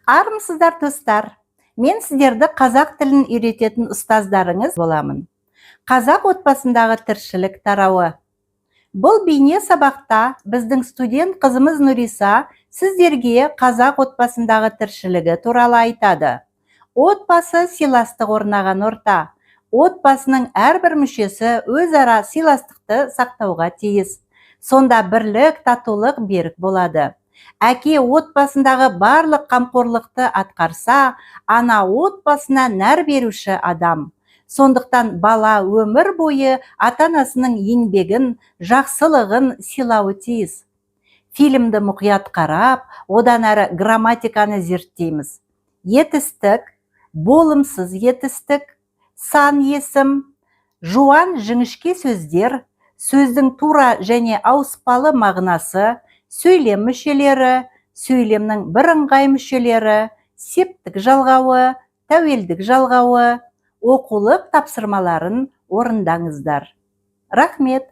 Армысыздар достар. Мен сіздерді қазақ тілін үйрететін ұстаздарыңыз боламын. Қазақ отбасындағы тіршілік тарауы. Бұл бейне сабақта біздің студент қызымыз Нұриса сіздерге қазақ отбасындағы тіршілігі туралы айтады. Отбасы сыйластық орнаған орта. Отбасының әрбір мүшесі өзара сыйластықты сақтауға тиіс. Сонда бірлік, татулық берік болады. Әке отбасындағы барлық қамқорлықты атқарса, ана отбасына нәр беруші адам. Сондықтан бала өмір бойы ата-анасының еңбегін, жақсылығын сыйлауы тиіс. Фильмді мұқият қарап, одан әрі грамматиканы зерттейміз. Етістік, болымсыз етістік, сан есім, жуан жіңішке сөздер, сөздің тура және ауыспалы мағынасы, сөйлем мүшелері, сөйлемнің бірыңғай мүшелері, септік жалғауы, тәуелдік жалғауы, оқулық тапсырмаларын орындаңыздар. Рахмет!